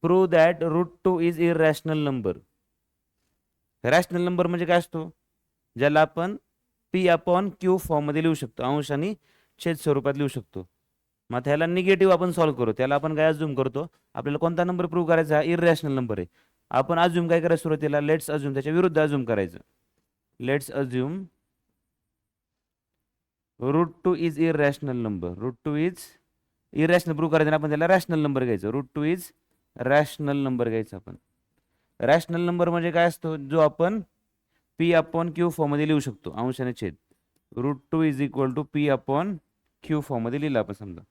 Prove that √2 is irrational number. Rational number म्हणजे काय असतो, ज्याला आपण P/Q फॉर्ममध्ये लिहू शकतो, अंश आणि छेद स्वरूपात लिहू शकतो. मग ह्याला निगेटिव्ह आपण सॉल्व्ह करू. त्याला आपण काय अज्युम करतो, आपल्याला कोणता नंबर प्रूव्ह करायचा, हा इररॅशनल नंबर आहे. आपण अज्युम काय करायचं सुरुवातीला, लेट्स अज्युम त्याच्या विरुद्ध अज्युम करायचं. Let's assume √2 is irrational number. √2 is irrational prove करायचं, आपण त्याला रॅशनल नंबर घ्यायचं. √2 इज रॅशनल नंबर घ्यायचा आपण. रॅशनल नंबर म्हणजे काय असतो, जो आपण P/Q फॉर्ममध्ये लिहू शकतो, अंश आणि छेद. √2 इज इक्वल टू P/Q फॉर्ममध्ये लिहिलं आपण समजा,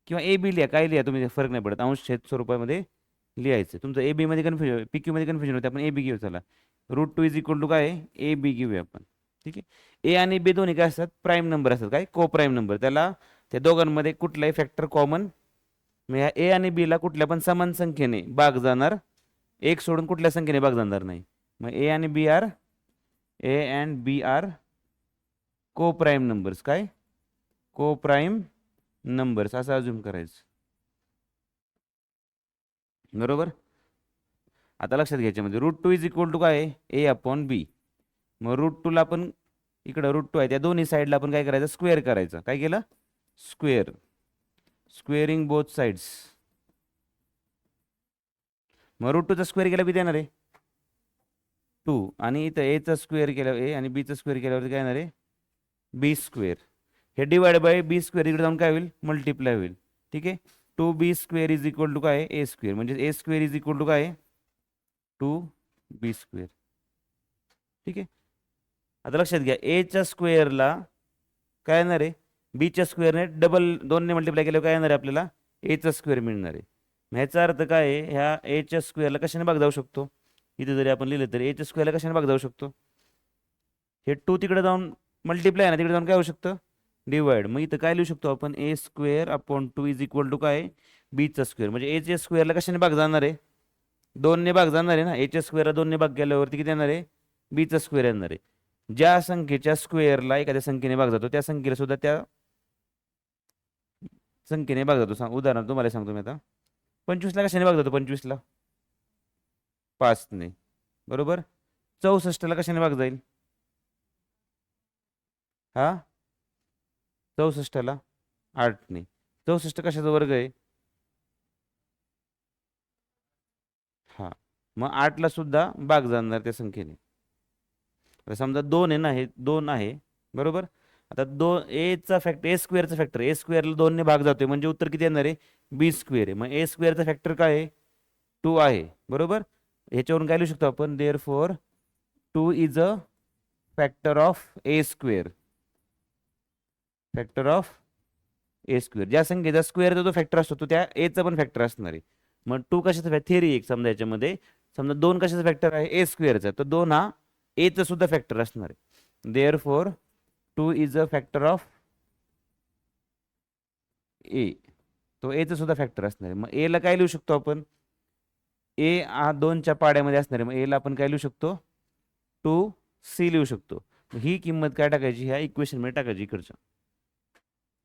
किंवा ए बी लिहा, काय लिहा तुम्ही, फरक नाही पडत, अंश छेद स्वरूपामध्ये लिहायचं. तुमचं ए बी मध्ये कन्फ्युजन, PQ मध्ये कन्फ्युजन होते, आपण ए बी घेऊ. चला, √2 इज इक्वल टू काय, ए बी घेऊया आपण. ठीक आहे. ए आणि बी दोन्ही काय असतात, प्राईम नंबर असतात, काय को प्राईम नंबर. त्याला त्या दोघांमध्ये कुठलाही फॅक्टर कॉमन, म्हणजे ए आणि बी ला कुठल्या पण समान संख्येने भाग जाणार, एक सोडून कुठल्या संख्येने भाग जाणार नाही. मग ए अँड बी आर को प्राईम नंबर्स. काय को प्राईम नंबर्स असं अज्युम करायचं. बरोबर. आता लक्षात घ्यायच्या म्हणजे √2 इज इक्वल टू काय, A/B. मग √2 ला आपण इकडं √2 आहे, त्या दोन्ही साईडला आपण काय करायचं, स्क्वेअर करायचं. काय केलं, स्क्वेअर, स्क्वेअरिंग बोथ साइड्स. मग √2चा स्क्वेअर केला बी देणार आहे 2, आणि इथं एचा स्क्वेअर केल्यावर ए आणि बीचा स्क्वेअर केल्यावरती काय येणार आहे, बी स्क्वेअर. हे डिवाइड बाय बी स्क्वेअर इकडे जाऊन काय होईल, मल्टिप्लाय होईल. ठीक आहे. 2b² इज इक्वल टू काय, ए स्क्वेअर. म्हणजे ए स्क्वेअर इज इक्वल टू काय, 2b². ठीक आहे. आता लक्षात घ्या, एच्या स्क्वेअरला काय येणार आहे, बीच्या स्क्वेअरने डबल 2ने मल्टिप्लाय केल्यावर काय येणार आहे, आपल्याला एचा स्क्वेअर मिळणार आहे. ह्याचा अर्थ काय आहे, ह्या एच्या स्क्वेअरला कशाने भाग जाऊ शकतो, इथे जरी आपण लिहिलं तरी एच्या स्क्वेअरला कशाने भाग जाऊ शकतो, हे 2 तिकडे जाऊन मल्टिप्लाय आहे ना, तिकडे जाऊन काय होऊ शकतं, डिवाइड. मग इथं काय लिहू शकतो आपण, A²/2 इज इक्वल टू काय, बीचा स्क्वेअर. म्हणजे एच्या स्क्वेअरला कशाने भाग जाणार आहे, 2ने भाग जाणार आहे ना. एच्या स्क्वेअरला 2ने भाग गेल्यावरती किती येणार आहे, बीचा स्क्वेअर येणार आहे. ज्या संख्येच्या स्क्वेअरला एखाद्या संख्येने भाग जातो, त्या संख्येला सुद्धा त्या संख्येने भाग जातो. उदाहरण तुम्हाला सांगतो मी आता, 25ला कशाने भाग जातो, 25ला 5ने. बरोबर. 64ला कशाने भाग जाईल, हा 64ला 8ने. 64 कशाचा वर्ग आहे, हा. मग 8ला सुद्धा भाग जाणार त्या संख्येने. आता समजा 2 आहे ना, हे 2 आहे. बरोबर. आता एचा फॅक्टर, ए स्क्वेअरचा फॅक्टर, ए स्क्वेअरला 2ने भाग जातोय, म्हणजे उत्तर किती येणार आहे, बी स्क्वेअर आहे. मग ए स्क्वेअरचा फॅक्टर काय आहे, 2 आहे. बरोबर. ह्याच्यावरून काय लिहू शकतो आपण, therefore 2 is a factor of a square. Factor of a square, ज्या संख्येचा स्क्वेअरचा जो फॅक्टर असतो तो त्या एचा पण फॅक्टर असणार आहे. मग 2 कशाचा थिअरी एक समजा, याच्यामध्ये समजा 2 कशाचा फॅक्टर आहे, ए स्क्वेअरचा, तर 2 हा एचा सुद्धा फॅक्टर असणार आहे. Therefore 2 is a factor of A, तो एचा सुद्धा फॅक्टर असणार आहे. मग एला काय लिहू शकतो आपण, ए हा 2च्या पाड्यामध्ये असणार आहे, मग एला आपण काय लिहू शकतो, 2c लिहू शकतो. ही किंमत काय टाकायची, ह्या इक्वेशन मध्ये टाकायची इकडच्या.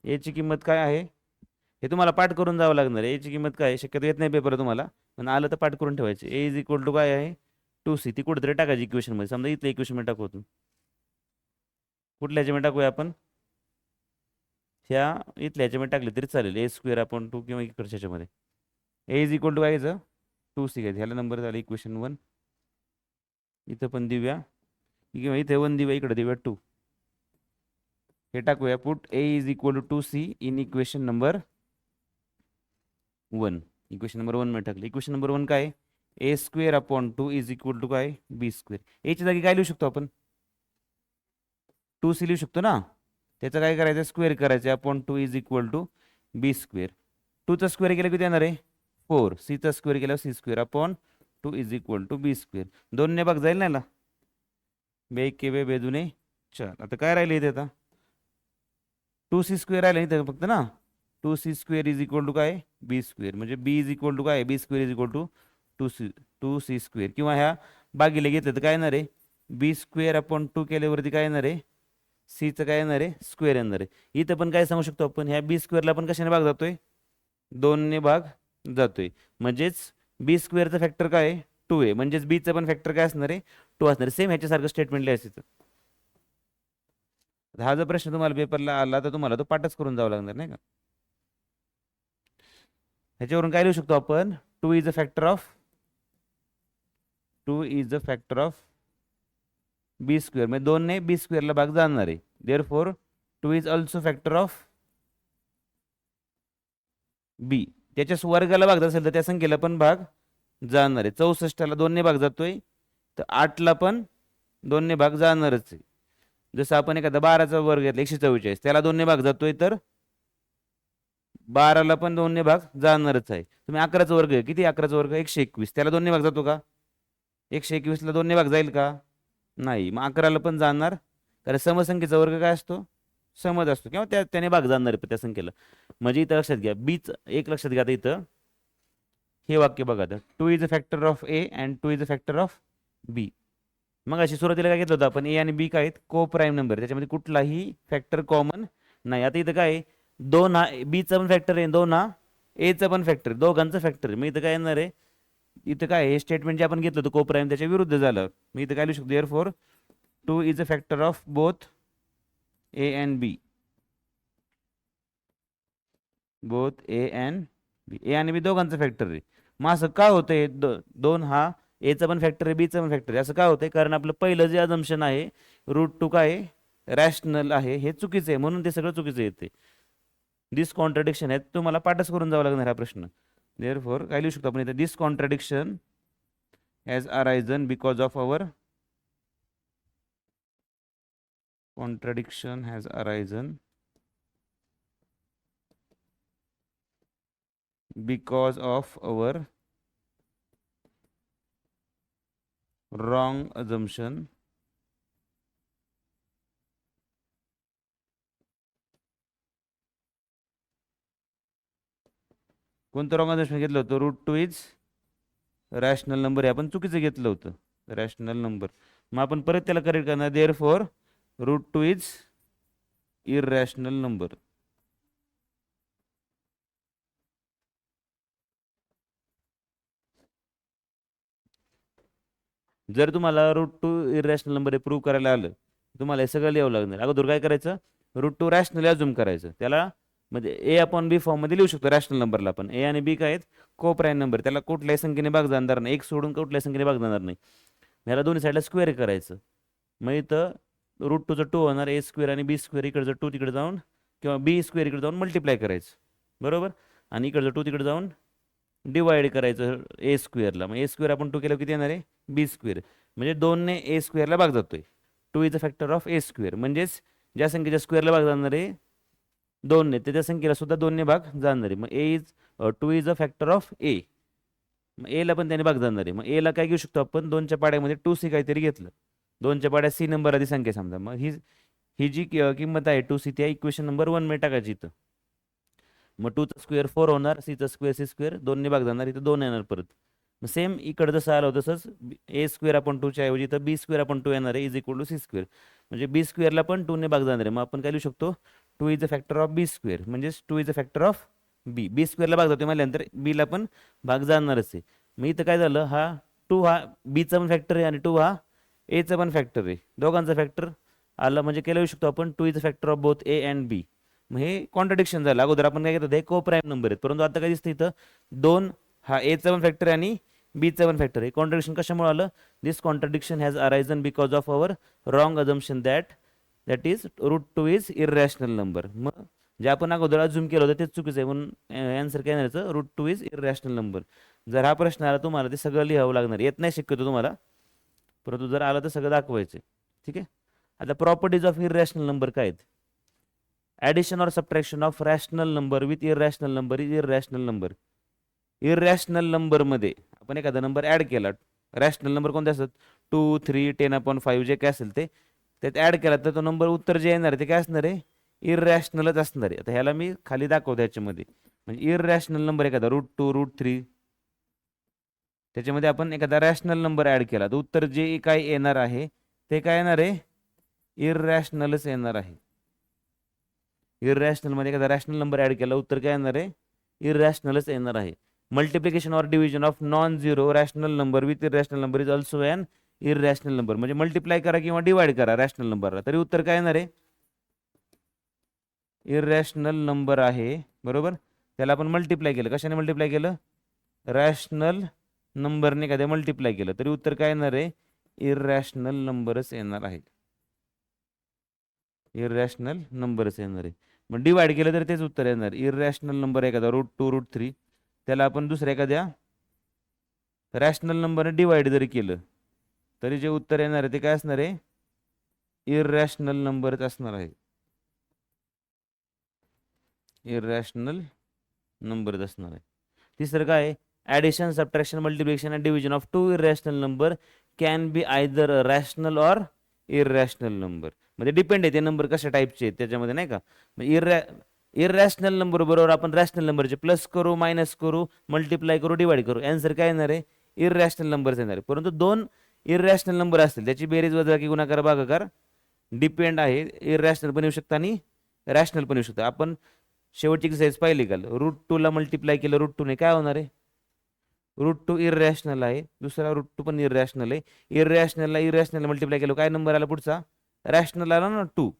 एची किंमत काय आहे, हे तुम्हाला पाठ करून जावं लागणार आहे. एची किंमत काय आहे, शक्यतो येत नाही पेपर तुम्हाला, पण आलं तर पाठ करून ठेवायचे. ए इज इक्वल टू काय आहे, 2c. ती कुठेतरी टाकायची इक्वेशन मध्ये. समजा इथल्या इक्वेशन मध्ये टाकू, कुठल्या ह्याच्यामध्ये टाकूया आपण, ह्या इथल्या ह्याच्यामध्ये टाकले तरी चालेल, A²/2 किंवा इकडच्या ह्याच्यामध्ये. ए इज इक्वल टू काय याचं, 2c घ्यायचं. ह्याला नंबर झाला इक्वेशन 1. इथं पण देऊया, किंवा इथे 1 देऊया, इकडे देऊया 2. हे टाकूया, put a is equal to 2c in equation number 1. Equation number 1 मध्ये टाकलं. इक्वेशन नंबर 1 काय, A²/2 इज इक्वल टू काय, B². एच्या जागी काय लिहू शकतो आपण, 2c लिहू शकतो ना. त्याचं काय करायचं, स्क्वेअर करायचं. (2) इज इक्वल टू B². 2चा स्क्वेअर केला किती येणार आहे, 4. cचा स्क्वेअर केल्यावर C². (2) is equal to B². 2ने भाग जाईल ना, बे के बे बेदुने 4. आता काय राहिले इथे, आता 2c² राहिले इथे फक्त ना. 2c² इज इक्वल टू काय, B². म्हणजे b इज इक्वल टू काय, B² is equal to 2c². किंवा ह्या बागीला घेतलं तर काय येणार आहे, B²/2 केल्यावरती काय येणार आहे, सीचं काय येणार आहे, स्क्वेअर येणार आहे. इथं पण काय सांगू शकतो आपण, ह्या B² पण कशाने भाग जातोय, 2ने भाग जातोय. म्हणजेच बी स्क्वेअरचं फॅक्टर काय आहे 2a, म्हणजेच बीचं पण फॅक्टर काय असणार आहे 2 असणार आहे. सेम ह्याच्यासारखं स्टेटमेंट लिहायचं. हा जर प्रश्न तुम्हाला पेपरला आला तर तुम्हाला तो पाठच करून जावं लागणार नाही का. ह्याच्यावरून काय लिहू शकतो आपण, 2 is a factor of B square, म्हणजे 2 ने बी स्क्वेअरला भाग जाणार आहे. Therefore 2 is also factor of B. त्याच्या वर्गाला भाग असेल तर त्या संख्येला पण भाग जाणार आहे. 64ला 2 ने भाग जातोय तर 8ला पण 2 ने भाग जाणारच आहे. जसं आपण एखादा 12चा वर्ग घेतला 144, त्याला 2 ने भाग जातोय तर 12ला पण 2 ने भाग जाणारच आहे. तुम्ही 11चा वर्ग आहे, किती 11चा वर्ग 121, त्याला 2 ने भाग जातो का? 121ला 2 ने भाग जाईल का? नाही. मग 11ला पण जाणार, कारण समसंख्येचा वर्ग काय असतो समज असतो, किंवा त्याने भाग जाणार आहे त्या संख्येला. म्हणजे इथं लक्षात घ्या, बीच एक लक्षात घ्या. आता इथं हे वाक्य बघा, तर 2 is a factor of A and 2 is a factor of B. मग अशी सुरुवातीला काय घेतलं होतं आपण, ए आणि बी काय आहेत को प्राईम नंबर, त्याच्यामध्ये कुठलाही फॅक्टर कॉमन नाही. आता इथं काय 2 हा बीचा पण फॅक्टर आहे, 2 हा एचा पण फॅक्टर आहे, दोघांचं फॅक्टर आहे. मग इथं काय येणार आहे, इथं काय हे स्टेटमेंट जे आपण घेतलं होतं को प्राईम त्याच्या विरुद्ध झालं. मी इथं काय लिहू शकतो, therefore 2 is a factor of both A and B. A आणि बी दोघांचं फॅक्टर आहे. मग असं काय होतंय, 2 हा एचा पण फॅक्टर आहे बीचा पण फॅक्टर आहे, असं काय होतंय, कारण आपलं पहिलं जे अजम्पशन आहे √2 काय रॅशनल आहे, हे चुकीचं आहे, म्हणून ते सगळं चुकीचं येते. दिस कॉन्ट्रडिक्शन आहे, तुम्हाला पाठच करून जावं लागणार हा प्रश्न. देअरफॉर काय लिहू शकतो आपण इथे, this contradiction has arisen because of our because of our wrong assumption कोणतं रॉंग असम्पशन घेतलं होतं, √2 इज रॅशनल नंबर, हे आपण चुकीचं घेतलं होतं रॅशनल नंबर. मग आपण परत त्याला करेक्ट करणार, देअरफॉर √2 इज इररॅशनल नंबर. जर तुम्हाला √2 इररॅशनल नंबर हे प्रूव्ह करायला आलं, तुम्हाला हे सगळं लिहावं लागणार. अगोदर काय करायचं, √2 रॅशनल अजूम करायचं, त्याला म्हणजे ए अपॉन बी फॉर्म मध्ये लिहू शकतो रॅशनल नंबरला. पण ए आणि बी काय आहेत को प्राईम नंबर, त्याला कुठल्याही संख्येने भाग जाणार नाही, एक सोडून कुठल्याही संख्येने भाग जाणार नाही. ह्याला दोन्ही साईडला स्क्वेअर करायचं. मग इथं √2चं 2 होणार, ए स्क्वेअर आणि बी स्क्वेअर इकडचं 2 तिकडे जाऊन, किंवा बी स्क्वेअर इकडे जाऊन मल्टिप्लाय करायचं, बरोबर. आणि इकडचं 2 तिकडे जाऊन डिवाइड करायचं ए स्क्वेअरला. मग ए स्क्वेअर आपण 2 केलं किती येणार आहे बी स्क्वेअर, म्हणजे 2 ने ए स्क्वेअरला भाग जातोय. 2 is a factor of a square, म्हणजेच ज्या संख्येच्या स्क्वेअरला भाग जाणार आहे 2 ने, त्या संख्येला सुद्धा 2 ने भाग जाणार आहे. मग 2 इज अ फॅक्टर ऑफ ए, मग एला पण त्याने भाग जाणार आहे. मग एला काय घेऊ शकतो आपण, 2च्या पाड्यामध्ये 2c काहीतरी घेतलं, 2च्या पाड्यात सी नंबर आधी संख्या समजा. मग ही जी किंमत आहे 2c, त्या इक्वेशन नंबर 1 मध्ये टाकायची इथं. मग 2चा स्क्वेअर 4 होणार, सीचा स्क्वेअर सी स्क्वेअर, 2 ने भाग जाणार, इथं 2 येणार परत. मग सेम इकडं जसं आलं होतं तसंच ए स्क्वेअर आपण 2च्या ऐवजी इथं बी स्क्वेअर आपण 2 येणार आहे is equal to C square, म्हणजे बी स्क्वेअरला पण 2 ने भाग जाणार आहे. मग आपण काय लिहू शकतो, 2 is a factor of B square, म्हणजेच 2 is a factor of B स्क्वेअरला भाग जातोय म्हटल्यानंतर बीला पण भाग जाणारच आहे. मग इथं काय झालं, हा 2 हा बीचा पण फॅक्टर आहे आणि 2 हा एचा पण फॅक्टर आहे, दोघांचा फॅक्टर आला, म्हणजे केलं येऊ शकतो आपण 2 is a factor of both A and B. मग हे कॉन्ट्रडिक्शन झालं. अगोदर आपण काय घेत होतो, हे को प्राईम नंबर आहेत, परंतु आता काय दिसतं इथं 2 हा एचा पण फॅक्टर आहे आणि बीचा पण फॅक्टर आहे. कॉन्ट्रडिक्शन कशामुळे आलं, this contradiction has arisen because of our wrong assumption that is √2 is irrational number. मग जे आपण अगोदर अज्युम केलं होतं तेच चुकीचं आहे, म्हणून आन्सर काय येणार, √2 इज इररॅशनल नंबर. जर हा प्रश्न आला तुम्हाला ते सगळं लिहावं लागणार, येत नाही शक्यतो तुम्हाला, परंतु जर आला तर सगळं दाखवायचं. ठीक आहे. आता प्रॉपर्टीज ऑफ इररॅशनल नंबर काय आहेत, addition or subtraction of rational number with irrational number is irrational number. Irrational नंबरमध्ये आपण एखादा नंबर ॲड केला, रॅशनल नंबर कोणते असतात 2, 3, 10/5 जे काय असेल ते, त्यात ॲड केला तर तो नंबर उत्तर जे येणार आहे ते काय असणार आहे, इररॅशनलच असणार आहे. आता ह्याला मी खाली दाखवतो ह्याच्यामध्ये, म्हणजे इररॅशनल नंबर एखादा √2, √3, त्याच्यामध्ये आपण एखादा रॅशनल नंबर ॲड केला तर उत्तर जे काय येणार आहे ते काय येणार आहे, इररॅशनलच येणार आहे. इररॅशनल मध्ये एखादा रॅशनल नंबर ॲड केला उत्तर काय येणार आहे, इररॅशनलच येणार आहे. Multiplication or division of non zero rational number with irrational number is also an irrational number. म्हणजे मल्टिप्लाय करा किंवा डिवाइड करा रॅशनल नंबरला, तरी उत्तर काय येणार आहे? इरॅशनल नंबर आहे, बरोबर. त्याला आपण मल्टिप्लाय केलं, कशाने मल्टिप्लाय केलं? रॅशनल नंबरने कधी मल्टिप्लाय केलं, तरी उत्तर काय येणार आहे? इरॅशनल नंबरच येणार आहे. इरॅशनल नंबरच येणार आहे. मग डिवाइड केलं तर तेच उत्तर येणार. इरॅशनल नंबर एखादा √2 √3 त्याला आपण दुसऱ्या एखाद्या रॅशनल नंबरने डिवाइड जरी केलं तरी जे उत्तर येणार आहे ते काय असणार आहे? इरॅशनल नंबरच असणार आहे. इरॅशनल नंबरच असणार आहे. तिसरं काय आहे? Addition, subtraction, multiplication and division of two irrational number can be either rational or irrational number. म्हणजे डिपेंड आहे ते नंबर कशा टाईपचे आहेत त्याच्यामध्ये, नाही का. इरॅशनल नंबर बरोबर आपण रॅशनल नंबरचे प्लस करू, मायनस करू, मल्टिप्लाय करू, डिवाइड करू, आन्सर काय येणार आहे? इरॅशनल नंबरच येणार आहे. परंतु दोन इरॅशनल नंबर असतील त्याची बेरीज, वजाबाकी, गुणाकार, भागाकार डिपेंड आहे. इरॅशनल पण येऊ शकतं आणि रॅशनल पण येऊ शकतं. आपण शेवटची एक्सरसाइज पाहिली का? √2 मल्टिप्लाय केलं √2 ने काय होणार आहे? √2 इरॅशनल आहे, दुसरा √2 पण इरॅशनल आहे. इरॅशनल मल्टिप्लाय केलं काय नंबर आला पुढचा? रॅशनल आला ना 2.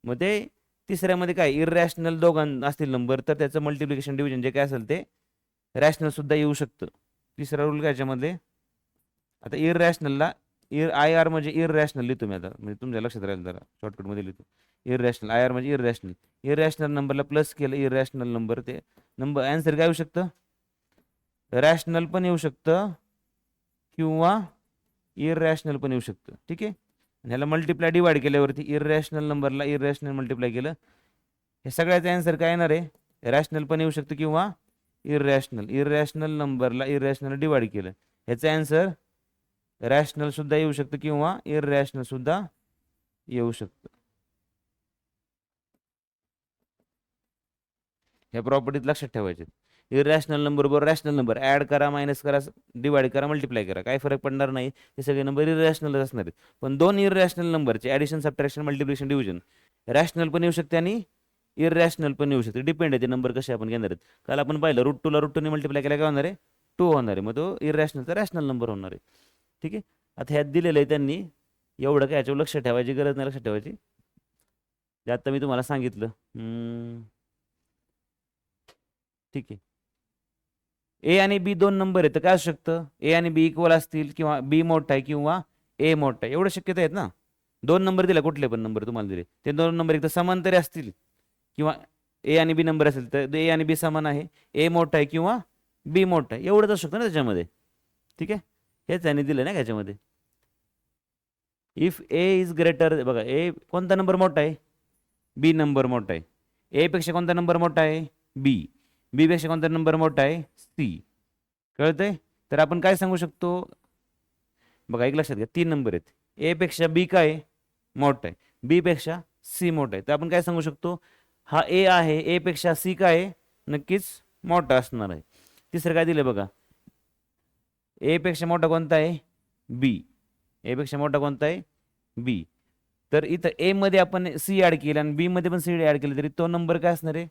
मग ते तिसऱ्यामध्ये काय इरॅशनल दोघां असतील नंबर तर त्याचं मल्टिप्लिकेशन डिव्हिजन जे काय असेल ते रॅशनल सुद्धा येऊ शकतं. तिसरा रूल काय याच्यामध्ये? आता इरॅशनलला IR म्हणजे इरॅशनल लिहितो मी आता, म्हणजे तुमच्या लक्षात राहील, जरा शॉर्टकटमध्ये लिहितो. इरॅशनल IR म्हणजे इरॅशनल. इरॅशनल नंबरला प्लस केलं इरॅशनल नंबर, ते नंबर आन्सर काय येऊ शकतं? रॅशनल पण येऊ शकतं किंवा इरॅशनल पण येऊ शकतं. ठीक आहे. आणि ह्याला मल्टिप्लाय डिवाइड केल्यावरती इरॅशनल नंबरला इरॅशनल मल्टिप्लाय केलं, हे सगळ्याचं आन्सर काय येणार आहे? रॅशनल पण येऊ शकतं किंवा इरॅशनल. इरॅशनल नंबरला इरॅशनल डिवाइड केलं, ह्याचं आन्सर रॅशनल सुद्धा येऊ शकतं किंवा इरॅशनल सुद्धा येऊ शकतं. ह्या प्रॉपर्टीज लक्षात ठेवायचे. इरॅशनल नंबर बरोबर रॅशनल नंबर ॲड करा, मायनस करा, डिवाइड करा, मल्टिप्लाय करा, काय फरक पडणार नाही. हे सगळे नंबर इरॅशनलच असणार आहेत. पण दोन इरॅशनल नंबरचे addition, subtraction, multiplication, division rational पण येऊ शकते आणि इरॅशनल पण येऊ शकते. डिपेंड आहे ते नंबर कसे आपण घेणार आहेत. काल आपण पाहिलं √2 √2 ने मल्टिप्लाय केला काय होणार आहे? 2 होणार आहे. मग तो इरॅशनलचा रॅशनल नंबर होणार आहे. ठीक आहे. आता ह्यात दिलेलं आहे त्यांनी, एवढं काय याच्यावर लक्ष ठेवायची गरज नाही. लक्षात ठेवायची जे आता मी तुम्हाला सांगितलं. ठीक आहे. ए आणि बी दोन नंबर आहेत तर काय असू शकतं? ए आणि बी इक्वल असतील किंवा बी मोठा आहे किंवा ए मोठा आहे, एवढं शक्यता आहेत ना. दोन नंबर दिले, कुठले पण नंबर तुम्हाला दिले, ते दोन नंबर एकदा समांतरी असतील किंवा ए आणि बी नंबर असेल तर ए आणि बी समान आहे, ए मोठा आहे किंवा बी मोठा आहे, एवढंच असू शकतं ना त्याच्यामध्ये. ठीक आहे. हेच त्यांनी दिलं ना याच्यामध्ये. इफ ए इज ग्रेटर, बघा ए कोणता नंबर मोठा आहे? बी नंबर मोठा आहे. ए पेक्षा कोणता नंबर मोठा आहे? बी. बी पेक्षा कोणता नंबर मोठा आहे? सी. कळतंय? तर आपण काय सांगू शकतो? बघा एक लक्षात घ्या, 3 नंबर आहेत. ए पेक्षा बी काय मोठा आहे, बी पेक्षा सी मोठा आहे, तर आपण काय सांगू शकतो? हा ए आहे, ए पेक्षा सी काय नक्कीच मोठा असणार आहे. तिसरं काय दिलं बघा, ए पेक्षा मोठा कोणता आहे? बी. ए पेक्षा मोठा कोणता आहे? बी. तर इथं ए मध्ये आपण सी ऍड केलं आणि बी मध्ये पण सी ऍड केलं तरी तो नंबर काय असणार आहे?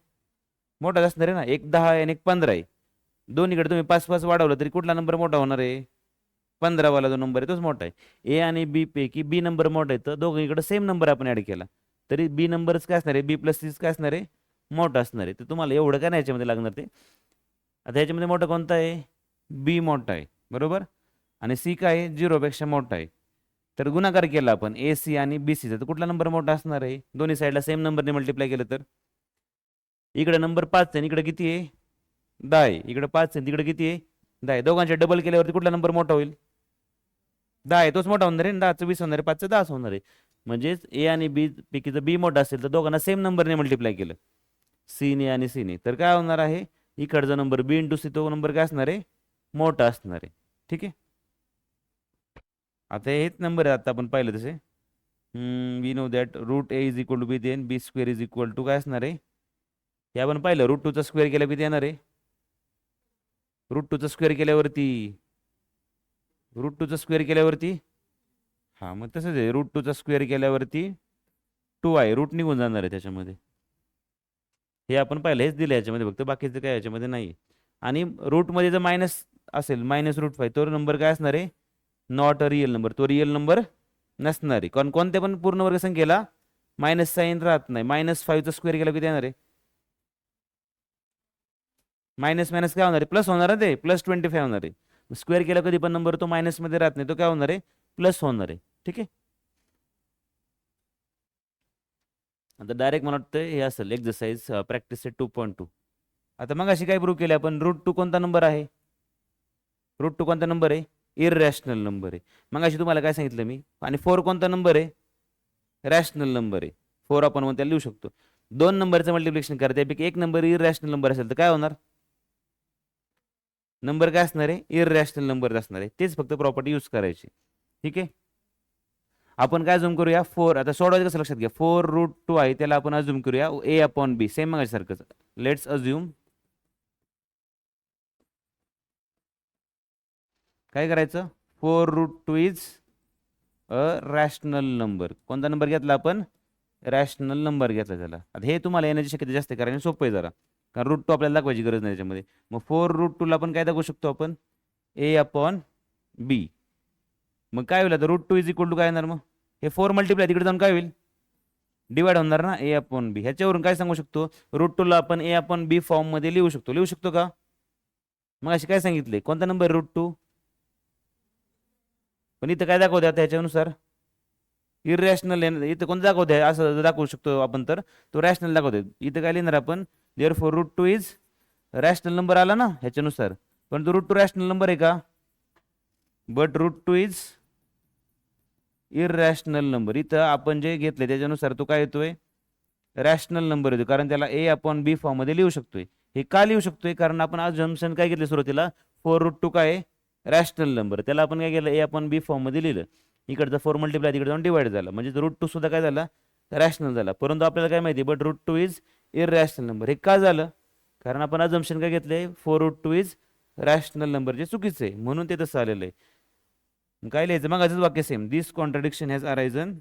मोठाच असणार आहे ना. एक 10 आहे आणि एक 15 आहे. दोन्हीकडे तुम्ही 5-5 वाढवलं तरी कुठला नंबर मोठा होणार आहे? 15 वाला जो नंबर आहे तोच मोठा आहे. ए आणि बी पैकी बी नंबर मोठा आहे, तर दोघीकडे सेम नंबर आपण ऍड केला तरी बी नंबरच काय असणार आहे? बी प्लस सी काय असणार आहे? मोठा असणार आहे. तर तुम्हाला एवढं काय नाही याच्यामध्ये लागणार ते. आता याच्यामध्ये मोठा कोणता आहे? बी मोठा आहे, बरोबर. आणि सी काय आहे? 0 पेक्षा मोठा आहे. तर गुणाकार केला आपण ए सी आणि बी सीचा, तर कुठला नंबर मोठा असणार आहे? दोन्ही साईडला सेम नंबरने मल्टिप्लाय केलं तर इकडे नंबर 5 आहे, इकडे किती आहे? 10 आहे. इकडे 5 आहे, तिकडे किती आहे? 10 आहे. दोघांचे डबल केल्यावरती कुठला नंबर मोठा होईल? 10 आहे, तोच मोठा होणार आहे. 10चं 20 होणार आहे, 5चं 10 होणार आहे. म्हणजेच ए आणि बी पैकी जर बी मोठा असेल तर दोघांना सेम नंबरने मल्टिप्लाय केलं, सीने आणि सीने, तर काय होणार आहे? इकडचा नंबर बी इंटू सी, तो नंबर काय असणार आहे? मोठा असणार आहे. ठीक आहे. आता हेच नंबर आहे, आता आपण पाहिलं तसे. We know that root A is equal to B, then B square is equal to काय असणार आहे? हे आपण पाहिलं, √2चा स्क्वेअर केला किती येणार आहे? √2चा स्क्वेअर केल्यावरती हा मग तसंच आहे, √2चा स्क्वेअर केल्यावरती 2 आहे, रूट निघून जाणार आहे त्याच्यामध्ये. हे आपण पाहिलं, हेच दिलं याच्यामध्ये, फक्त बाकीचं काय याच्यामध्ये नाही. आणि रूटमध्ये जर मायनस असेल -√5 तो नंबर काय असणार आहे? नॉट अ रिअल नंबर, तो रिअल नंबर नसणार आहे. कारण कोणत्या पण पूर्ण वर्ग संख्येला मायनस साईन राहत नाही. -5चा स्क्वेअर केला किती येणार आहे? मायनस मायनस काय होणार आहे? प्लस होणार आहे, ते +25 होणार आहे. स्क्वेअर केला कधी पण नंबर तो मायनसमध्ये राहत नाही, तो काय होणार आहे? प्लस होणार आहे. ठीक आहे. आता डायरेक्ट मला वाटतं हे असेल एक्झरसाइज प्रॅक्टिस 2.2. आता मग अशी काय प्रूव्ह केली आपण? √2 कोणता नंबर आहे? √2 कोणता नंबर आहे? इररॅशनल नंबर आहे. मग अशी तुम्हाला काय सांगितलं मी? आणि 4 कोणता नंबर आहे? रॅशनल नंबर आहे. 4/1 त्याला लिहू शकतो. दोन नंबरचं मल्टिप्लिकेशन करा, त्यापैकी एक नंबर इररॅशनल नंबर असेल तर काय होणार? नंबर काय असणार आहे? इररॅशनल नंबर असणार आहे. तेच फक्त प्रॉपर्टी यूज करायची. ठीक आहे. आपण काय अजूम करूया? 4. आता सोडवायचं कसं लक्षात घ्या. 4√2 आहे त्याला आपण अजूम करूया a/b, सेम मगासारखंच. लेट्स अज्युम काय करायचं? 4√2 इज अ रॅशनल नंबर. कोणता नंबर घेतला आपण? रॅशनल नंबर घेतला त्याला. आता हे तुम्हाला येण्याची शक्यता जास्त कारण सोपं आहे जरा, कारण √2 आपल्याला दाखवायची गरज नाही त्याच्यामध्ये. मग 4√2 ला आपण काय दाखवू शकतो आपण? a/b. मग काय होईल आता? √2 इज इक्वल टू काय येणार? मग हे 4 मल्टिप्लाय तिकडे जाऊन काय होईल? डिवाइड होणार ना, a/b. ह्याच्यावरून काय सांगू शकतो? √2 ला आपण a/b फॉर्म मध्ये लिहू शकतो. लिहू शकतो का? मग अशी काय सांगितले? कोणता नंबर √2? पण इथं काय दाखवते आता ह्याच्यानुसार? इररॅशनल इथं कोणतं दाखवते? असं दाखवू शकतो आपण, तर तो रॅशनल दाखवते. इथं काय लिहिणार आपण? देअरफॉर √2 इज रॅशनल नंबर आला ना ह्याच्यानुसार. पण तो √2 रॅशनल नंबर आहे का? But √2 is irrational number. इथं आपण जे घेतले त्याच्यानुसार तो काय येतोय? रॅशनल नंबर येतो, कारण त्याला a/b फॉर्म मध्ये लिहू शकतोय. हे का लिहू शकतोय? कारण आपण आज जम्पशन काय घेतले सुरुवातीला? 4√2 काय? Rational number. त्याला आपण काय केलं? a/b फॉर्म मध्ये लिहिलं. इकडचा 4 मल्टिप्लाय तिकडे जाऊन डिवाइड झाला, म्हणजे √2 सुद्धा काय झाला? रॅशनल झाला. परंतु आपल्याला काय माहिती? But √2 is irrational number. हे का झालं? कारण आपण अजम्पशन काय घेतले? 4√2 इज रॅशनल नंबर, जे चुकीचं आहे, म्हणून ते तसं आलेलं आहे. काय लिहायचं? मग असंच वाक्य same. This contradiction has arisen.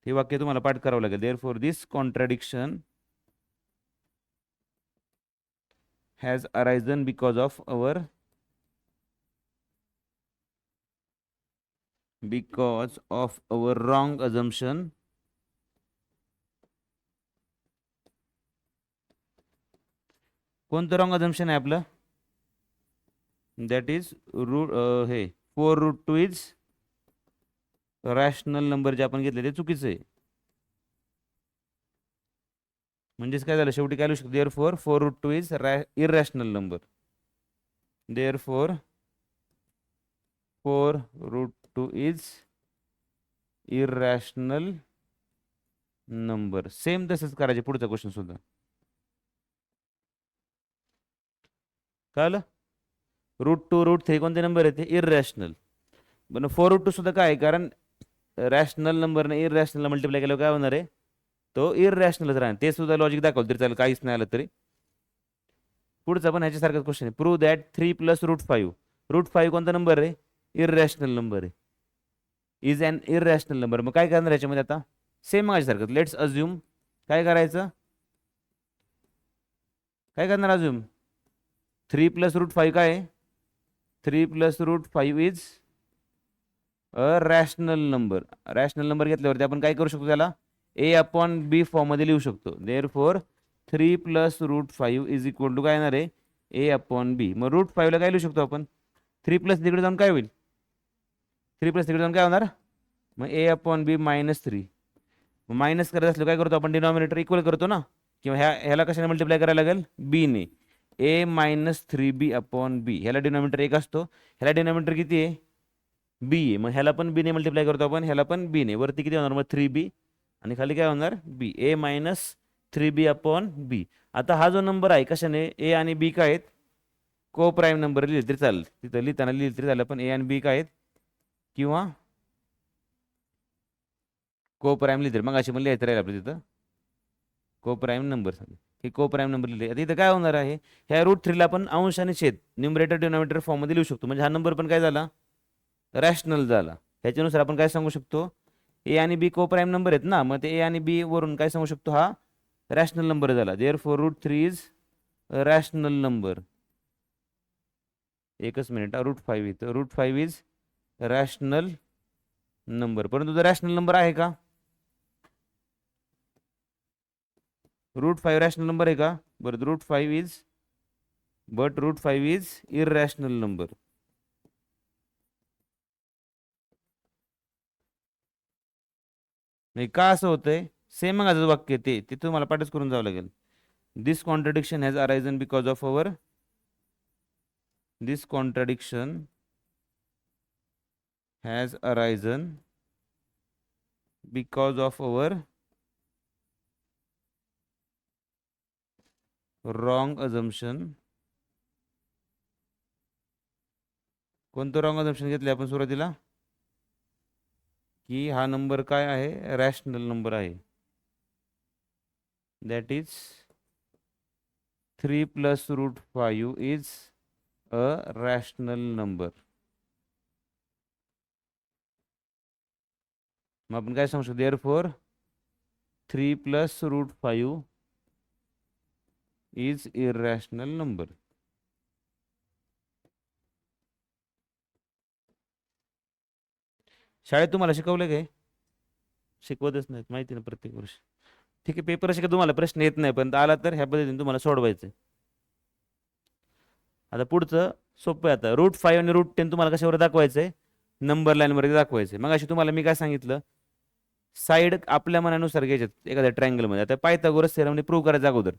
हे वाक्य तुम्हाला पाठ करावं लागेल. Therefore this contradiction has arisen because of our wrong assumption कोणतं रॉंग अजम्पशन आहे आपलं? दॅट इज हे 4√2 इज रॅशनल नंबर जे आपण घेतले ते चुकीचं आहे. म्हणजेच काय झालं? शेवटी काय लिहू शकतो? Therefore 4√2 is irrational number. Therefore 4√2 is irrational number. Same तसंच करायचे पुढचा क्वेश्चन सुद्धा. कळलं? √2 √3 कोणते नंबर आहेत? इररॅशनल. पण 4√2 सुद्धा काय आहे? कारण रॅशनल नंबरने इररॅशनल मल्टिप्लाय केल्यावर काय होणार आहे? तो इररॅशनलच राहणार. ते सुद्धा लॉजिक दाखवलं तरी चालेल, काहीच नाही आलं तरी. पुढचा पण ह्याच्यासारखाच क्वेश्चन आहे. Prove that 3 + √5. √5 कोणता नंबर आहे? इररॅशनल नंबर आहे. Is an irrational number. मग काय करणार याच्यामध्ये आता? सेम माझ्यासारखं. लेट्स अज्युम काय करायचं? काय करणार अज्युम? 3 + √5 काय आहे? 3 + √5 is a rational number. Rational number घेतल्यावरती आपण काय करू शकतो? त्याला a/b फॉर्म मध्ये लिहू शकतो. देअरफॉर 3 + √5 इज इक्वल टू काय येणार आहे? a/b. मग √5 ला काय लिहू शकतो आपण? 3 तिकडे जाऊन काय होईल? 3 तिकडे जाऊन काय होणार? मग a/b -3. मायनस करत असलो काय करतो आपण? डिनॉमिनेटर इक्वल करतो ना, किंवा ह्याला कशाने मल्टिप्लाय करायला लागेल? b ने. a -3b/b. ह्याला डिनॉमिनेटर 1 असतो, ह्याला डिनॉमिनेटर किती आहे? b आहे. मग ह्याला पण b ने मल्टिप्लाय करतो आपण, ह्याला पण b ने. वरती किती होणार? मग 3b आणि खाली काय होणार? b. a -3b/b. आता हा जो नंबर आहे कशाने? a आणि b काय आहेत? को प्राईम नंबर लिहिले तरी चालेल, तिथं लिहिताना लिहिले तरी चालेल. पण a आणि b काय आहेत? किंवा को प्राईम लिहिले. मग अशी पण लिहायचं राहील आपल्या तिथं को प्राईम नंबर. हे को प्राईम नंबर लिहिले. आता इथं काय होणार आहे? ह्या √3 ला आपण अंश आणि छेद न्यूमरेटर डिनॉमिनेटर फॉर्म मध्ये लिहू शकतो. म्हणजे हा नंबर पण काय झाला? रॅशनल झाला. ह्याच्यानुसार आपण काय सांगू शकतो? ए आणि बी को प्राईम नंबर आहेत ना, मग ते ए आणि बी वरून काय सांगू शकतो? हा रॅशनल नंबर झाला. Therefore √3 is rational number. एकच मिनिट, √5 इथं √5 इज रॅशनल नंबर. परंतु तुझा रॅशनल नंबर आहे का? √5 रॅशनल नंबर आहे का? बरं, √5 इज इररॅशनल नंबर. नाही का असं होतंय? सेम मग वाक्य ते तुम्हाला पाठच करून जावं लागेल. This contradiction has arisen because of our this contradiction has arisen because of our wrong assumption. कोणतं रॉंग अझम्पशन घेतले आपण सुरुवातीला? की हा नंबर काय आहे? रॅशनल नंबर आहे. That is 3 + √5 is a rational number. मग आपण काय सांगू शकतो? Therefore 3 + √5 is irrational number. शाळेत तुम्हाला शिकवलं काय? शिकवतच नाहीत, माहिती ना, प्रत्येक वर्ष. ठीक आहे, पेपर असे का तुम्हाला प्रश्न येत नाही, पण आला तर ह्या पद्धतीने तुम्हाला सोडवायचं. आता पुढचं सोपं आहे. आता √5 आणि √10 तुम्हाला कशावर दाखवायचंय? नंबर लाईनवरती दाखवायचंय. मग अशी तुम्हाला मी काय सांगितलं? साईड आपल्या मनानुसार घ्यायच्यात एखाद्या ट्रायंगलमध्ये. आता पायथागोरस थेरमने प्रूव्ह करायचा अगोदर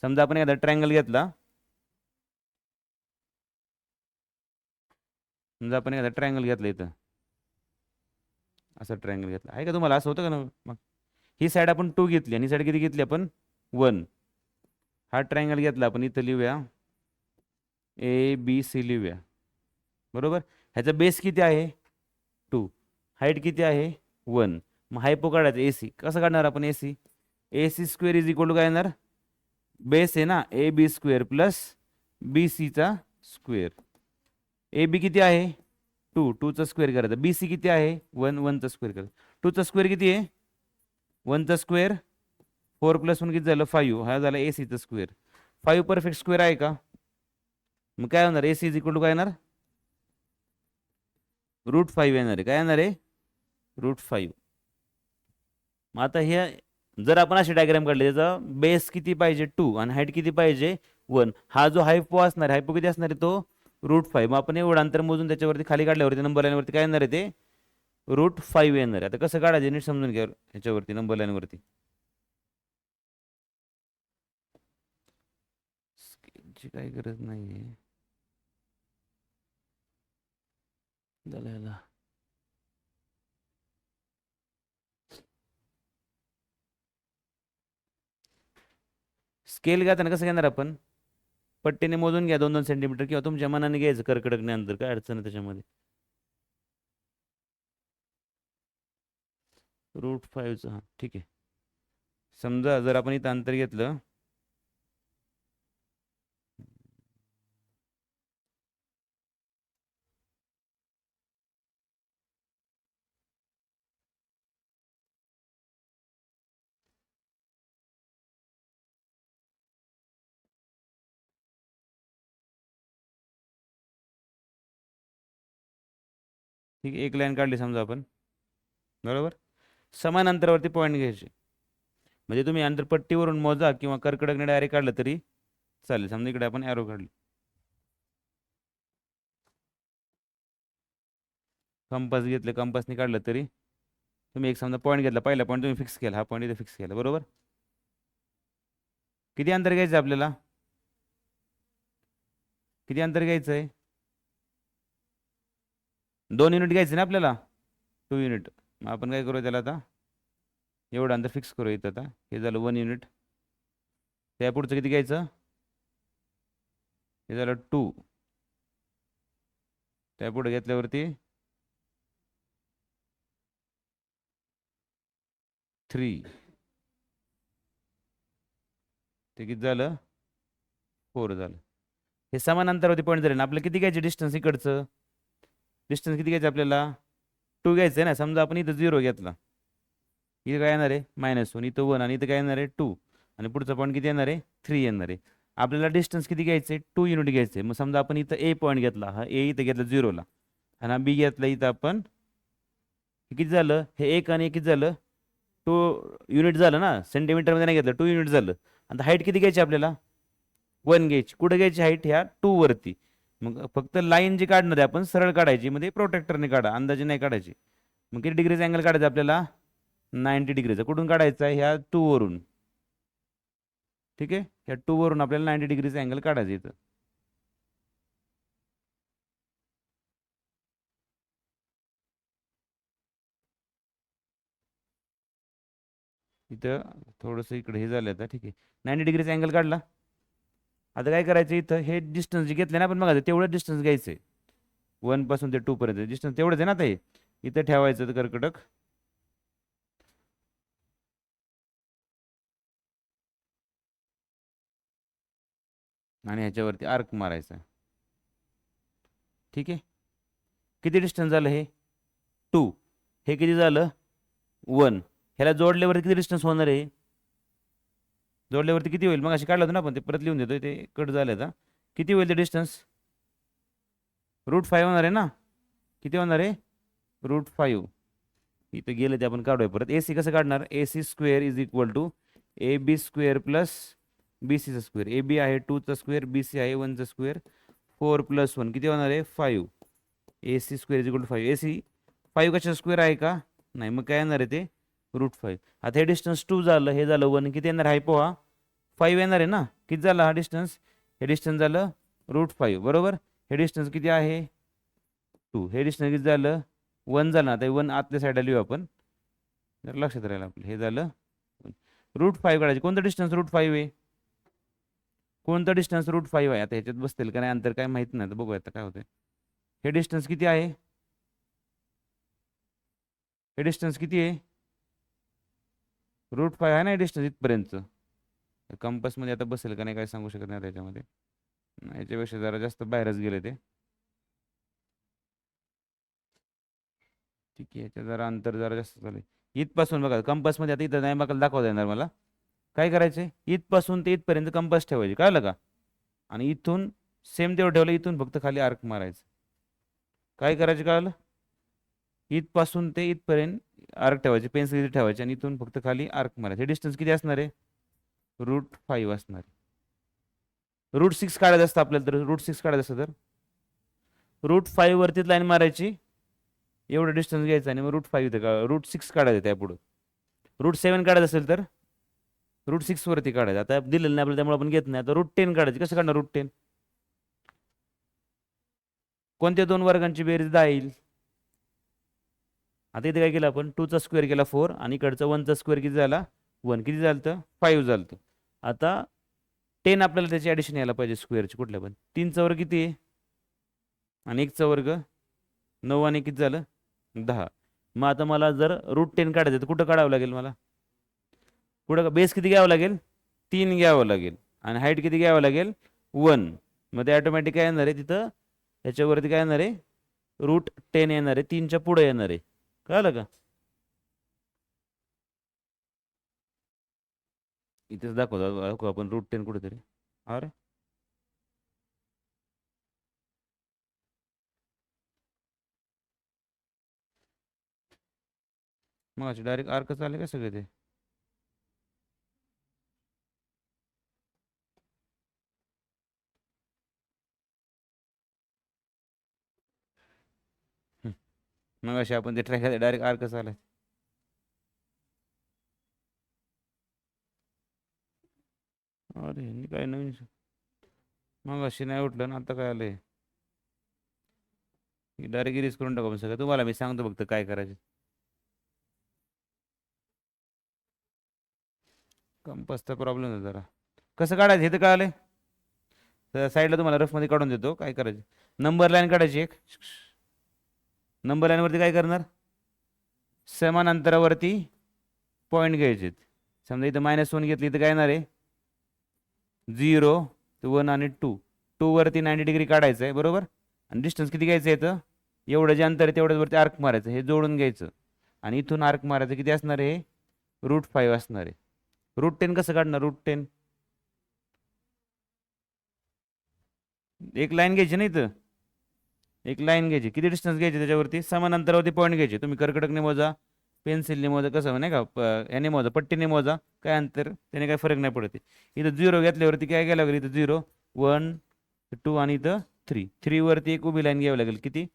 समजा आपण एखादा ट्रायंगल घेतला. समजा आपण एखादा ट्रायंगल घेतला इथं, असं ट्रायंगल घेतला आहे का? तुम्हाला असं होतं का ना? मग ही साईड आपण 2 घेतली आणि ही साईड किती घेतली आपण? 1. हा ट्रायंगल घेतला आपण, इथं लिहूया ABC लिहूया. बरोबर. ह्याचा बेस किती आहे? 2. हाईट किती आहे? 1. मग हायपो काढायचं AC. कसं काढणार आपण AC? AC² is equal to काय येणार? बेस आहे ना, AB² प्लस BCचा स्क्वेअर. AB किती आहे? 2. 2चा स्क्वेअर करायचा. BC किती आहे? 1. 1चा स्क्वेअर करायचा. 2चा स्क्वेअर किती आहे? 1चा स्क्वेअर. 4 + 1 किती झालं? 5. हा झाला ACचा स्क्वेअर. 5 परफेक्ट स्क्वेअर आहे का? मग काय होणार? AC इज इक्वल टू काय येणार? √5 येणार आहे. काय येणार आहे? √5. मग आता हे जर आपण अशी डायग्राम काढली, त्याचा बेस किती पाहिजे? 2 आणि हाईट किती पाहिजे? 1. हा जो हायपो असणार आहे, हायपो किती असणार आहे? तो √5. मग आपण एवढं अंतर मोजून त्याच्यावरती खाली काढल्यावरती नंबर लाईनवरती काय येणार आहे? ते √5 येणार आहे. आता कसं काढायचं नीट समजून घ्या. ह्याच्यावरती नंबर लाईनवरती स्केलची काही गरज नाही आहे. झालं. स्केल घेताना कसं घेणार आपण? पट्टीने मोजून घ्या 2-2 सेंटीमीटर, किंवा तुमच्या मनाने घ्यायचं कर्कडक अंतर, काय अडचण आहे त्याच्यामध्ये. √5चं, हां ठीक आहे. समजा जर आपण इथं अंतर घेतलं, ठीक आहे, एक लाईन काढली समजा आपण, बरोबर. समान अंतरावरती पॉईंट घ्यायचे. म्हणजे तुम्ही अंतर पट्टीवरून मोजा किंवा कर्कडकने डायरेक्ट काढलं तरी चालेल. समजा इकडे आपण ॲरो काढली, कंपास घेतलं, कंपासने काढलं तरी तुम्ही एक समजा पॉईंट घेतला, पहिला पॉईंट तुम्ही फिक्स केला, हा पॉईंट इथे फिक्स केला, बरोबर. किती अंतर घ्यायचं आपल्याला? किती अंतर घ्यायचं आहे? 2 युनिट घ्यायचं ना आपल्याला, 2 युनिट. मग आपण काय करू त्याला? आता एवढं अंतर फिक्स करू इथं. आता हे झालं 1 युनिट. त्या पुढचं किती घ्यायचं? हे झालं 2. त्या पुढे घेतल्यावरती 3. ते किती झालं? 4 झालं. हे समान अंतरावरती पॉईंट झाले ना. आपल्याला किती घ्यायचे डिस्टन्स? इकडचं डिस्टन्स किती घ्यायचं आपल्याला? 2 घ्यायचं आहे ना. समजा आपण इथं 0 घेतला, इथं काय येणार आहे? -1. इथं 1 आणि इथं काय येणार आहे? 2. आणि पुढचा पॉईंट किती येणार आहे? 3 येणार आहे. आपल्याला डिस्टन्स किती घ्यायचे 2 युनिट घ्यायचे. मग समजा आपण इथं ए पॉईंट घेतला, हा ए इथं घेतला 0ला आणि हा बी घेतला इथं आपण, हे किती झालं, हे 1 आणि 1 किती झालं 2 युनिट झालं ना, सेंटीमीटरमध्ये नाही घेतलं 2 युनिट झालं. आता हाईट किती घ्यायची आपल्याला 1 घ्यायची. कुठे घ्यायची हाईट ह्या 2 वरती. मग फक्त लाईन जी काढणार आहे आपण सरळ काढायची, म्हणजे प्रोटेक्टरने काढा, अंदाजे नाही काढायची. मग किती डिग्रीचा अँगल काढायचा आपल्याला 90 डिग्रीचा. कुठून काढायचा आहे ह्या 2 वरून. ठीक आहे, ह्या 2 वरून आपल्याला 90 डिग्रीचा अँगल काढायचा इथं. इथं थोडंसं इकडे हे झालं आता. ठीक आहे, 90 डिग्रीचा अँगल काढला. आता काय करायचं इथं हे डिस्टन्स जे घेतले ना आपण बघा तेवढं डिस्टन्स घ्यायचं आहे 1 पासून ते 2 पर्यंत डिस्टन्स तेवढंच आहे ना. आता हे इथं ठेवायचं कर्कटक आणि ह्याच्यावरती आर्क मारायचा. ठीक आहे, किती डिस्टन्स झालं हे 2, हे किती झालं 1. ह्याला जोडल्यावरती किती डिस्टन्स होणार आहे, जोडल्यावरती किती होईल, मग अशी काढलं होतं ना आपण, ते परत लिहून देतोय, ते कट झालं आता. किती होईल ते डिस्टन्स √5 होणार आहे ना. किती होणार आहे √5. इथं गेलं ते आपण काढूया परत. AC कसं काढणार, AC square is equal to AB square plus BCचा स्क्वेअर. AB आहे 2चा स्क्वेअर, BC आहे 1चा स्क्वेअर, 4 + 1 किती होणार आहे 5. AC square is equal to 5. AC 5 कशा स्क्वेअर आहे का नाही, मग काय येणार आहे ते √5. आता हे डिस्टन्स 2 झालं, हे झालं 1, किती येणार आहे पोहा 5 येणार आहे ना. किती झालं हा डिस्टन्स, हे डिस्टन्स झालं √5 बरोबर. हे डिस्टन्स किती आहे 2, हे डिस्टन्स किती झालं 1 झालं. आता 1 आतल्या साईडला लिहू आपण, जर लक्षात राहिलं आपलं. हे झालं √5 काढायचे. कोणतं डिस्टन्स √5 आहे, कोणतं डिस्टन्स √5 आहे. आता ह्याच्यात बसतील का नाही अंतर काय माहित नाही, तर बघूया आता काय होतं. हे डिस्टन्स किती आहे, हे डिस्टन्स किती आहे √5 आहे ना डिस्टन्स इथपर्यंत. कंपसमध्ये आता बसेल का नाही काय सांगू शकत नाही त्याच्यामध्ये, याच्यापेक्षा जरा जास्त बाहेरच गेले ते. ठीक आहे, याच्या जरा अंतर जरा जास्त झालं इथपासून. बघा कंपसमध्ये आता इथं नाही बघा दाखवता येणार मला. काय करायचे इथपासून ते इथपर्यंत कंपास ठेवायचे कळलं का. आणि इथून सेम तेवढं ठेवलं, इथून फक्त खाली आर्क मारायचं. काय करायचं कळलं, इथपासून ते इथपर्यंत आर्क ठेवायचे, पेन्सिल इथे ठेवायचे आणि इथून फक्त खाली आर्क मारायचे. हे डिस्टन्स किती असणार आहे √5 असणार आहे. √6 काढायचं असतं आपल्याला, तर √6 काढायचं असतं तर √5 वरतीच लाईन मारायची, एवढं डिस्टन्स घ्यायचं आणि मग √5 इथं का √6 काढायचं त्या पुढं. √7 काढायचं असेल तर √6 वरती काढायचं. आता दिलेलं नाही आपल्याला त्यामुळे आपण घेत नाही. आता √10 काढायची. कसं काढणार √10, कोणत्या दोन वर्गांची बेरीज 10 येईल. आता इथे काय केलं आपण 2चा स्क्वेअर केला 4 आणि इकडचा 1चा स्क्वेअर किती झाला 1, किती झालं तर 5 झालं. आता 10 आपल्याला त्याची ॲडिशन यायला पाहिजे स्क्वेअरची कुठल्या पण. 3चा वर्ग किती आहे आणि 1चा वर्ग 9 आणि किती झालं 10. मग आता मला जर √10 काढायचं तर कुठं काढावं लागेल मला, कुठं बेस किती घ्यावं लागेल 3 घ्यावं लागेल आणि हाईट किती घ्यावं लागेल 1. मग ते ऑटोमॅटिक काय येणार आहे तिथं, याच्यावरती काय येणार आहे √10 येणार आहे, 3च्या पुढे येणार आहे. कळलं का, इथेच दाखवतो आपण √10 कुठेतरी. अरे मग डायरेक्ट आर्क चालले का सगळे ते. मग अशी आपण ते ट्रॅक डायरेक्ट आर्क चालय. अरे काय नवीन, मग अशी नाही उठलं ना, आता काय आलंय डायरेक्ट इरेज करून टाकू सगळं. तुम्हाला मी सांगतो फक्त काय करायचं. कंपासचा प्रॉब्लेम आहे जरा, कसं काढायचं हे तर कळालंय. तर साईडला तुम्हाला रफमध्ये काढून देतो काय करायचं. नंबर लाईन काढायची एक, नंबर लाईनवरती काय करणार समान अंतरावरती पॉईंट घ्यायचे. समजा इथं -1 घेतली तर काय येणार आहे 0 ते 1 आणि 2 वरती 90 डिग्री काढायचं आहे बरोबर. आणि डिस्टन्स किती घ्यायचं आहे, एवढं जे अंतर आहे तेवढ्याच वरती आर्क मारायचं, हे जोडून घ्यायचं आणि इथून आर्क मारायचं. किती असणार आहे √5 असणार आहे. √10 कसं काढणार √10, एक लाईन घ्यायची नाही तर एक लाईन घ्यायची, किती डिस्टन्स घ्यायची त्याच्यावरती, समान अंतरावरती पॉईंट घ्यायचे. तुम्ही कर्कटकने मोजा, पेन्सिलने मोजा, कसं नाही का याने मोजा, पट्टीने मोजा, काय अंतर त्याने काय फरक नाही पडत. इथं 0 घेतल्यावरती काय घ्यावं लागेल, इथं 0 1 2 आणि इथं 3 वरती एक उभी लाईन घ्यावी लागेल. किती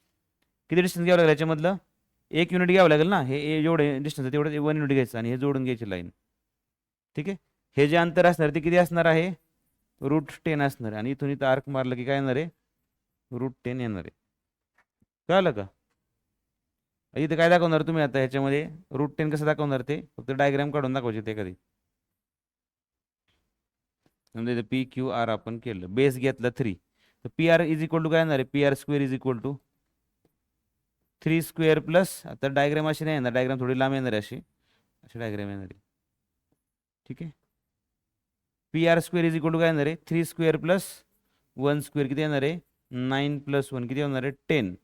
किती डिस्टन्स घ्यावं लागेल याच्यामधलं, 1 युनिट घ्यावं लागेल ना. हे जेवढे डिस्टन्स आहे तेवढं 1 युनिट घ्यायचं आणि हे जोडून घ्यायची लाईन. ठीक आहे. हे जे अंतर असणार ते किती असणार आहे, √10 असणार आहे. आणि इथून इथं आर्क मारलं की काय येणार आहे, √10 येणार आहे. कळलं का. इथं काय दाखवणार तुम्ही आता ह्याच्यामध्ये, √10 कसं दाखवणार ते फक्त डायग्राम काढून दाखवायचे ते कधी. समजा इथं PQR आपण केलं, बेस घेतला 3, तर PR इज इक्वल टू काय येणार आहे, PR² is equal to 3² plus, आता डायग्राम अशी नाही येणार, डायग्राम थोडी लांब येणार आहे, अशी अशी डायग्राम येणार आहे. ठीक आहे. PR² इज इक्वल टू काय येणार आहे, 3² प्लस 1² किती येणार आहे, 9 प्लस 1 किती होणार आहे, 10.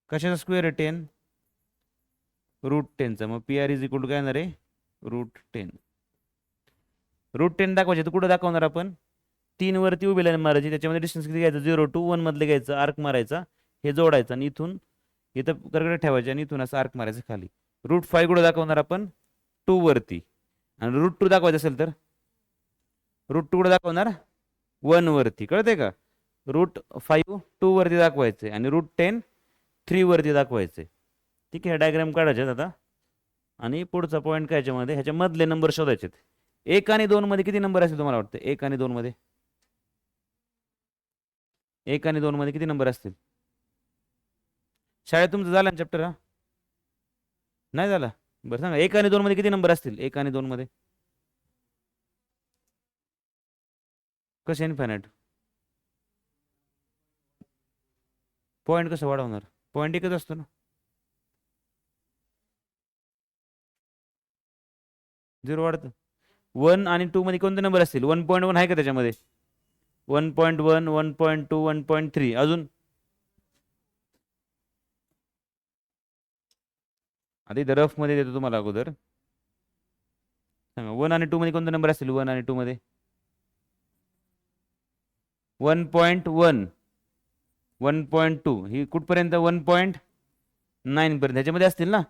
कशाचा स्क्वेअर आहे 10, √10चा. मग PR इज इक्वल टू काय येणार आहे, √10. √10 दाखवायचे तर कुठं दाखवणार आपण, 3 वरती उभी लाईन मारायची, त्याच्यामध्ये डिस्टन्स किती घ्यायचं, 0 to 1 मधले घ्यायचं, आर्क मारायचा, हे जोडायचं आणि इथून इथं कर्कट ठेवायचे आणि इथून असं आर्क मारायचं खाली. √5 कुठं दाखवणार आपण, 2 वरती. आणि √2 दाखवायचं असेल तर √2 कुठं दाखवणार, 1 वरती. कळते का. √5 2 वरती दाखवायचे आणि √10 3 वरती दाखवायचे. ठीक आहे. डायग्राम काढायचे आता. आणि पुढचा पॉईंट काय याच्यामध्ये, ह्याच्या मधले नंबर शोधायचे. 1 आणि 2 मध्ये किती नंबर असेल तुम्हाला वाटतं, 1 आणि 2 मध्ये, 1 आणि 2 मध्ये किती नंबर असतील. शाळेत तुमचं झालं ना चॅप्टर, हा नाही झाला, बरं सांगा. 1 आणि 2 मध्ये किती नंबर असतील, 1 आणि 2 मध्ये कसे इन्फायनाईट, पॉईंट कसं वाढवणार, पॉईंट एकच असतो ना. 0 वाढतं. 1 आणि 2 मध्ये कोणते नंबर असतील, 1.1 आहे का त्याच्यामध्ये, 1.1 1.2 1.3 अजून. आता इथं रफ मध्ये देतो तुम्हाला अगोदर सांगा. 1 आणि 2 मध्ये कोणते नंबर असतील, 1 आणि 2 मध्ये 1.1 1.2 ही कुठपर्यंत, 1.9 पर्यंत ह्याच्यामध्ये असतील ना.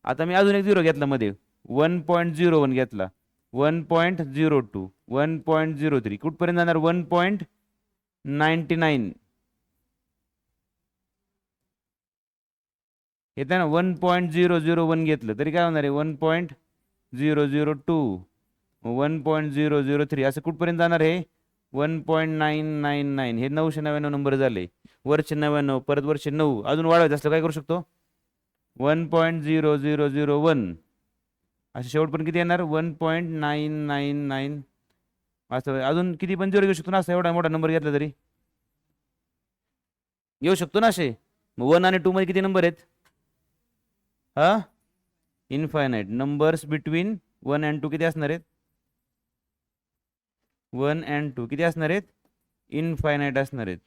आता मी अजून एक 0 घेतला मध्ये, 1.01 घेतला, 1.02 1.03 कुठपर्यंत जाणार, 1.99 येते ना. 1.001 घेतलं तरी काय होणार आहे, 1.002 1.003 असं कुठपर्यंत जाणार आहे, 1.999. हे 999 नंबर झाले. वरचे 99 परत वरचे 9 अजून वाढवायचं असलं काय करू शकतो, 1.0001 असं शेवटपर्यंत किती येणार, 1.999 असं. अजून किती पण 0 घेऊ शकतो ना, असं एवढा मोठा नंबर घेतला तरी घेऊ शकतो ना असे. मग 1 आणि 2 मध्ये किती नंबर आहेत, हा इनफायनाईट नंबर्स बिटवीन 1 and 2 किती असणार आहेत, 1 and 2 किती असणार आहेत, इनफायनाईट असणार आहेत.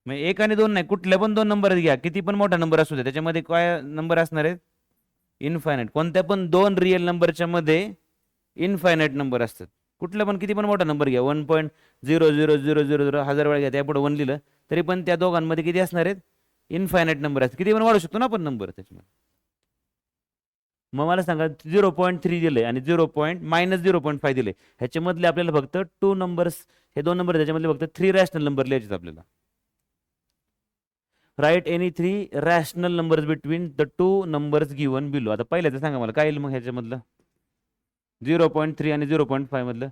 मग 1 आणि 2 नाही, कुठल्या पण 2 नंबर घ्या, किती पण मोठा नंबर असू द्या, त्याच्यामध्ये काय नंबर असणार आहेत, इनफायनाईट. कोणत्या पण 2 रिअल नंबरच्या मध्ये इनफायनाईट नंबर असतात. कुठला पण किती पण मोठा नंबर घ्या, 1.00000 हजार वेळा घ्या, त्यापुढे 1 लिहिलं तरी पण त्या दोघांमध्ये किती असणार आहेत, इनफायनाईट नंबर असतात. किती पण वाढू शकतो ना आपण नंबर त्याच्यामध्ये. मग मला सांगा 0.3 दिले आणि -0.5 दिले, ह्याच्यामधले आपल्याला फक्त 2 नंबर्स, हे 2 नंबर त्याच्यामधले फक्त 3 रॅशनल नंबर लिहायचे आपल्याला. Write any 3 rational numbers between the 2 numbers given below. आता पहिल्याचं सांगा मला काय येईल मग ह्याच्यामधलं, 0.3 आणि 0.5 मधलं,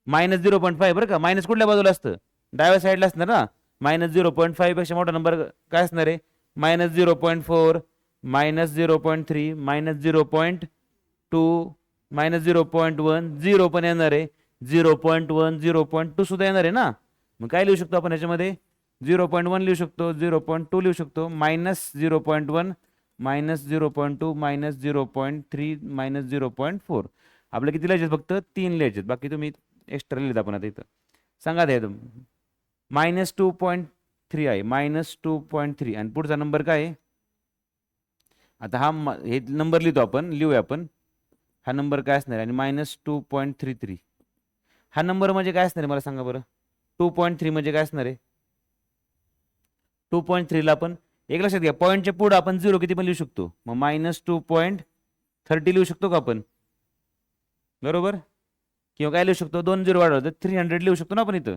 -0.5 बरं का. मायनस कुठल्या बाजूला असतं, डाव्या साईडला असणार ना. -0.5 पेक्षा मोठा नंबर काय असणार आहे, -0.4 -0.3 -0.2 -0.1 0 पण येणार आहे, 0.1 0.2 सुद्धा येणार आहे ना. मग काय लिहू शकतो आपण ह्याच्यामध्ये, 0.1 लिहू शकतो, 0.2 लिहू शकतो, -0.1 -0.2 -0.3 -0.4. आपलं किती लिहायचे, फक्त 3 लिहायचे, बाकी तुम्ही एक्स्ट्रा लिहित आपण आता इथं. सांगा ते -2.3 आहे, -2.3 आणि पुढचा नंबर काय आहे. आता हा हे नंबर लिहितो आपण, लिहूया आपण. हा नंबर काय असणार आहे, आणि -2.33 हा नंबर म्हणजे काय असणार आहे मला सांगा बरं. 2.3 म्हणजे काय असणार आहे? 2.3ला आपण एक लक्षात घ्या, पॉईंटच्या पुढे आपण 0 किती पण लिहू शकतो. मग -2.30 लिहू शकतो का आपण? बरोबर. किंवा काय लिहू शकतो, 2 0 वाढवलं तर 300 लिहू शकतो ना आपण इथं.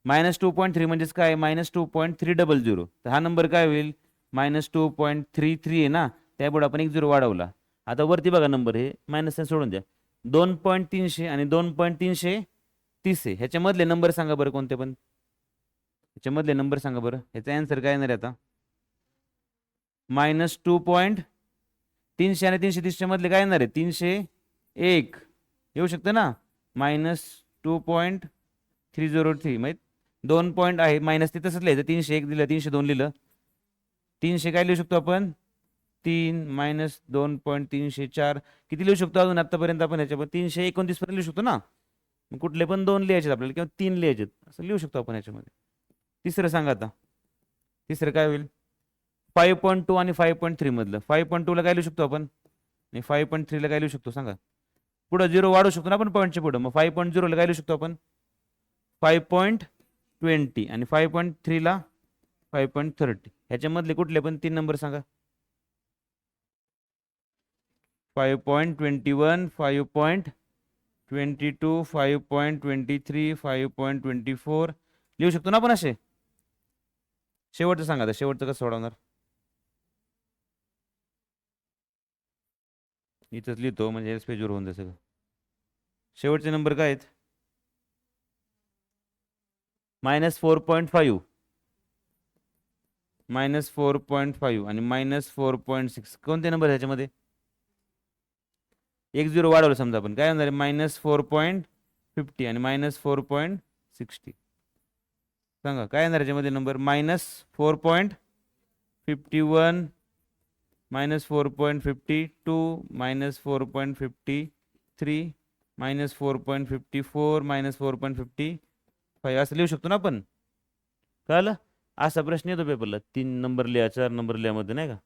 -2.3 म्हणजेच काय, -2.300. तर हा नंबर काय होईल? -2.33 आहे ना, त्यापुढे आपण 1 0 वाढवला. आता वरती बघा नंबर, हे मायनस सोडून द्या. 2.300 आणि 2.330 आहे. ह्याच्यामधले नंबर सांगा बरं कोणते पण. ह्याच्यामधले नंबर सांगा बरं. ह्याचा आन्सर काय येणार आहे आता? -300 आणि 330च्या मधले काय येणार आहे? 301 येऊ शकतं ना. -2.303 माहीत 2 पॉईंट आहे मायनस, ते तसंच लिहायचं. 301 लिहिलं, 302 लिहिलं, 300 काय लिहू शकतो आपण? 3 -2.304 किती लिहू शकतो अजून आतापर्यंत आपण ह्याच्यामध्ये? 329 पर्यंत लिहू शकतो ना. मग कुठले पण 2 लिहायचे आपल्याला किंवा 3 लिहायचे, असं लिहू शकतो आपण ह्याच्यामध्ये. तिसरं सांगा आता. तिसरं काय होईल? 5.2 आणि 5.3 मधलं. 5.2 ला काय लिहू शकतो आपण आणि 5.3 ला काय लिहू शकतो सांगा. पुढे 0 वाढू शकतो ना आपण पॉईंटच्या पुढे. मग 5.0 ला काय लिहू शकतो आपण? 5.20 आणि 5.3 ला 5.30. ह्याच्यामधले कुठले पण 3 नंबर सांगा. 5.21, 5.22, 5.23, 5.24 लिहू शकतो ना आपण असे. शेवटचं सांगा आता, शेवटचं कसं सोडवणार? इथंच लिहितो म्हणजे पेजवर होऊन जाईल सगळं. शेवटचे नंबर काय आहेत? -4.5, -4.5 आणि -4.6. कोणते नंबर ह्याच्यामध्ये? 1 0 वाढवलं समजा आपण, काय होणार आहे? -4.50 आणि -4.60. सांगा काय येणार ह्याच्यामध्ये नंबर? -4.51, -4.52, -4.53, -4.54, -4.55 असं लिहू शकतो ना आपण. कळलं? असा प्रश्न येतो पेपरला. 3 नंबर लिहा, 4 नंबर लिहा मध्ये, नाही का?